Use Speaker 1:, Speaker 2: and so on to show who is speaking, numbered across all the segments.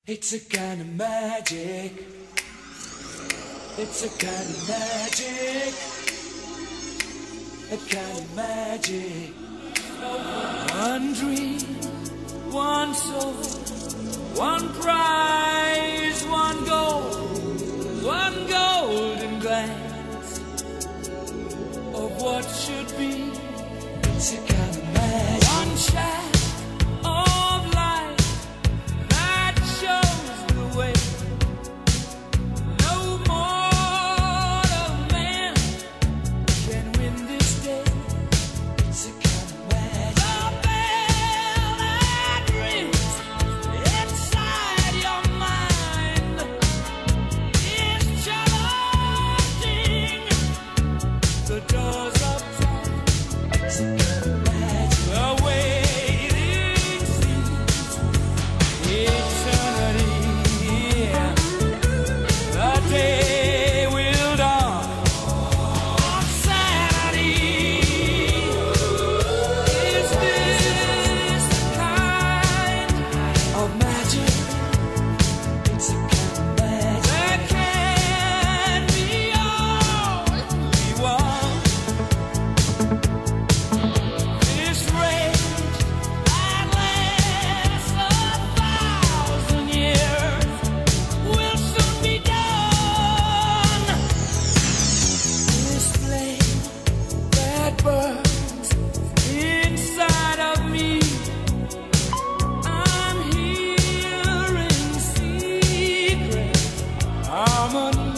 Speaker 1: It's a kind of magic. It's a kind of magic. A kind of magic. One dream, one soul, one prize, one goal, one golden glance of what should be. It's a kind of magic. One shot of light that shows the way. No mortal man can win this day. It's a kind of magic. The bell that rings inside your mind is challenging the doors of time. It's a kind of magic. The waiting seems eternity. The day will dawn on Saturday. Is this the kind of magic? It's a kind of magic. There can be only one. This rage that lasts 1,000 years will soon be done. This flame that burns inside of me, I'm hearing secret harmony.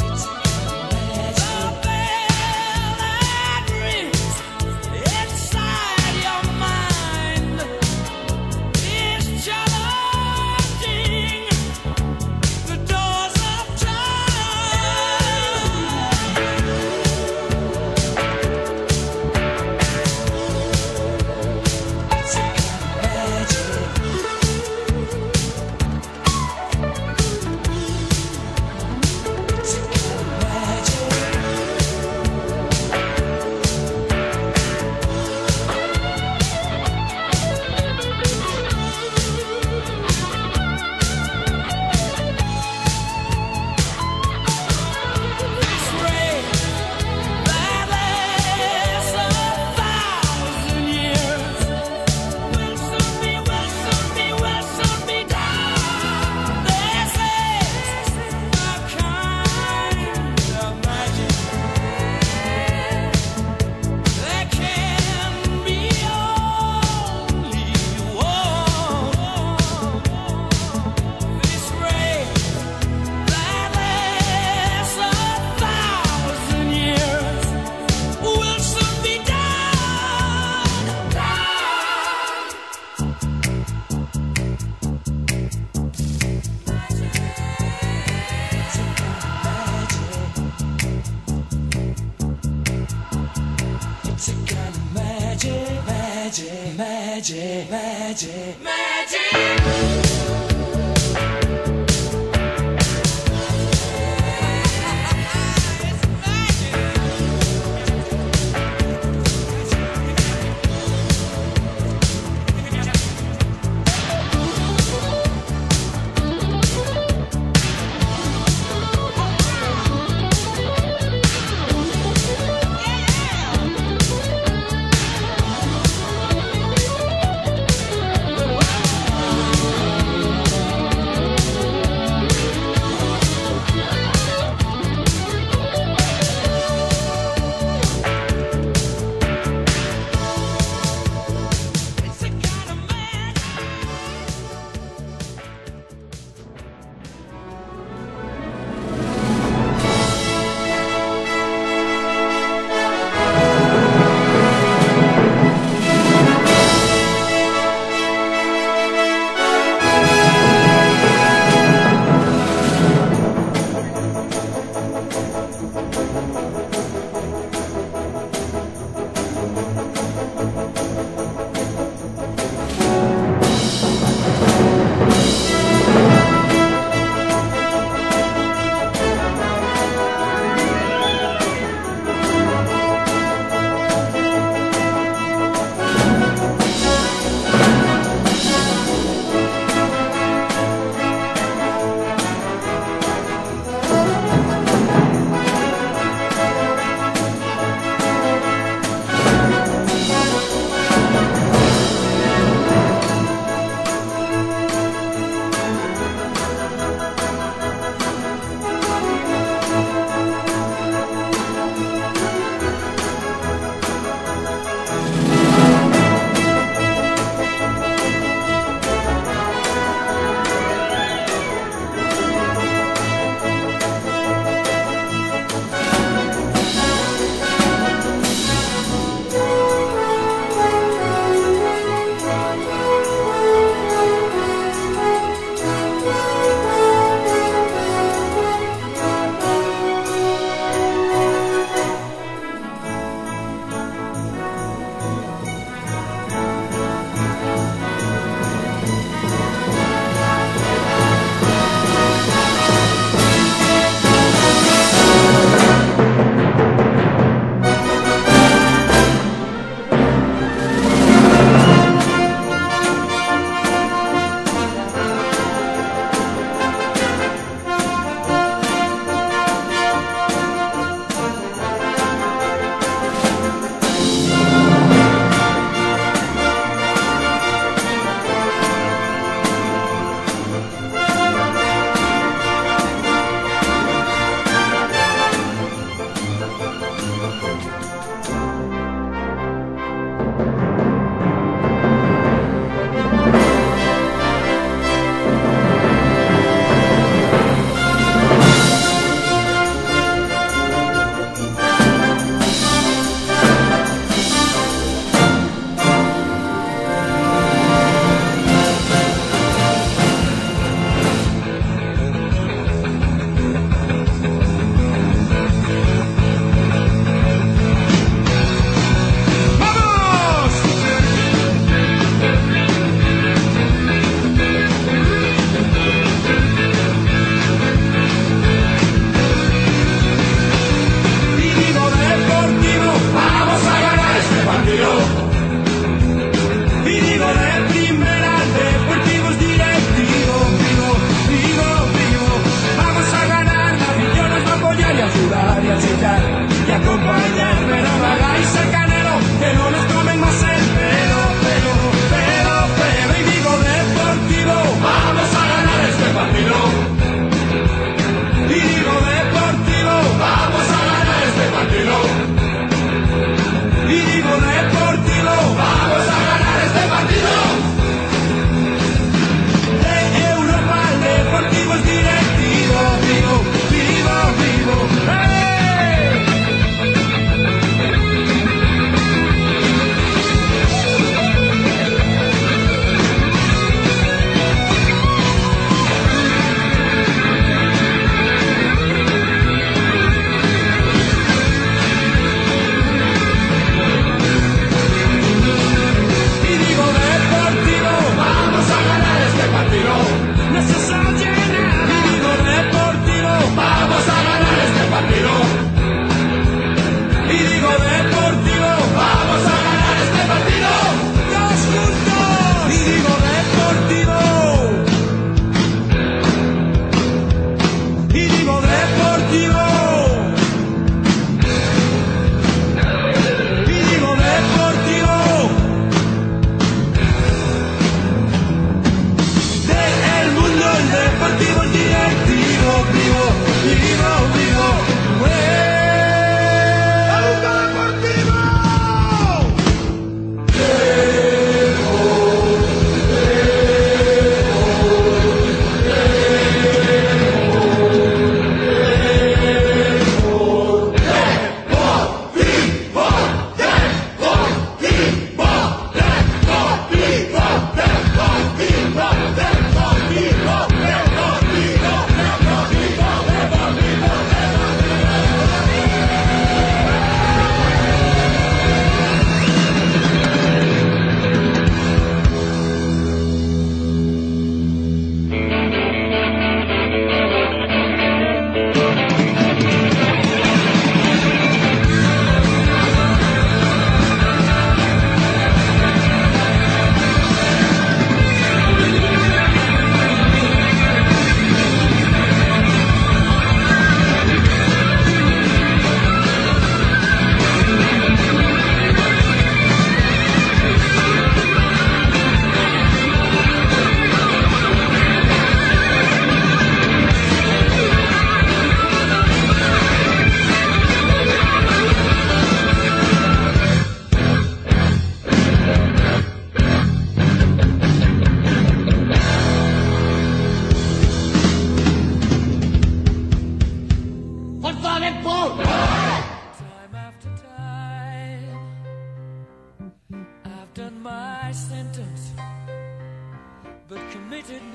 Speaker 1: It's a kind of magic. The bell that rings inside your mind is challenging the doors of time. It's a kind of magic. It's a kind of magic. This rain that lasts 1,000 years will soon be done. This is a kind of magic. There can be only one. This rain that lasts 1,000 years will soon be done. It's a kind of magic, magic, magic, magic, magic.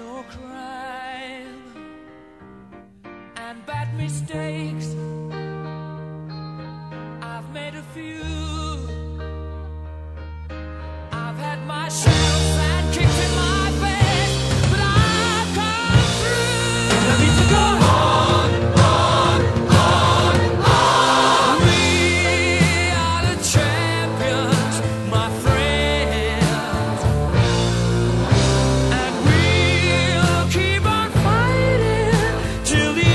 Speaker 1: no crime and bad mistakes. I've made a few. I've had my share of sand kicked in my face, but I've come through. I need to go on. We are the champions, my friends, and we'll keep on fighting till the end.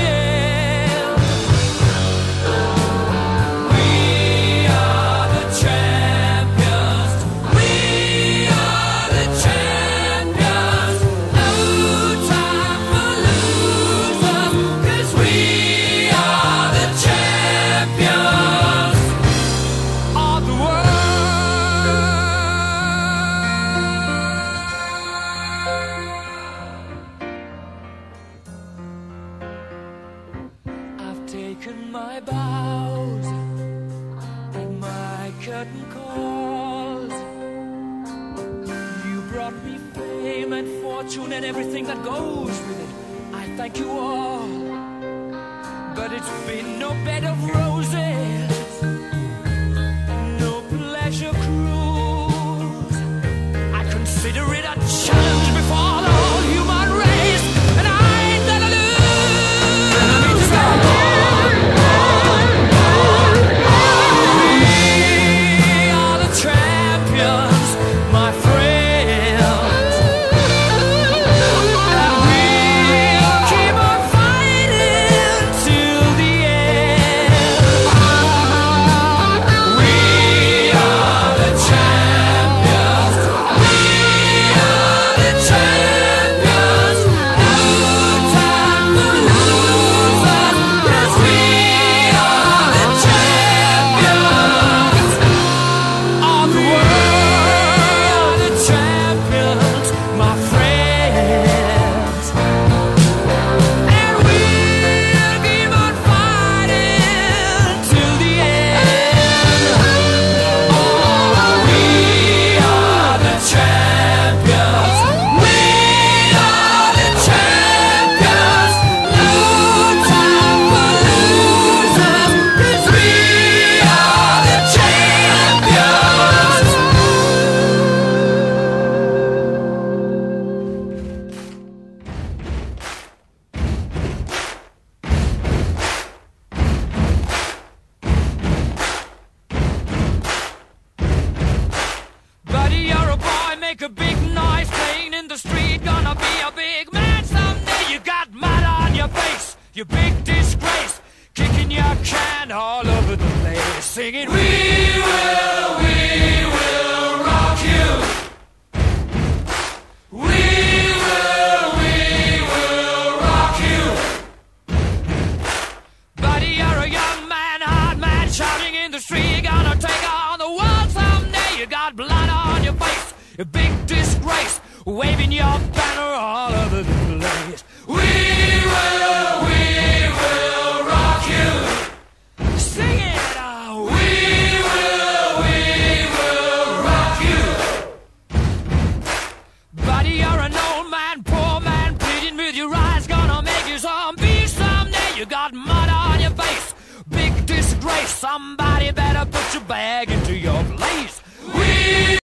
Speaker 1: We are the champions. We are the champions. No time for losers, 'cause we are the champions of the world. I've taken my bows in my curtain calls. You brought me fame and fortune and everything that goes with it. I thank you all, but it's been no bed of roses, no pleasure cruise. I consider it a challenge before the whole human race, and I ain't gonna lose. We are the champions, my friends, and we'll keep on fighting till the end. We are the champions. We are the champions. No time for losers, 'cause we are the champions of the world. The champions, my friends, and we'll keep on fighting till the end. Oh, we are the champions. We are the champions. No time for losers, 'cause we are the champions. Buddy, you're a boy, make a big noise playing in the street. Gonna be a big man someday. You got mud on your face, you big disgrace, kicking your can all over the place, singing, we will rock you. We will rock you. Buddy, you're a young man, hard man, shouting in the street. You're gonna take on the world someday. You got blood on your face, a big disgrace, waving your banner all over the place. We will rock you. Sing it out. We will rock you. Buddy, you're an old man, poor man, pleading with your eyes. Gonna make you zombie someday. You got mud on your face, big disgrace. Somebody better put your bag into your place. We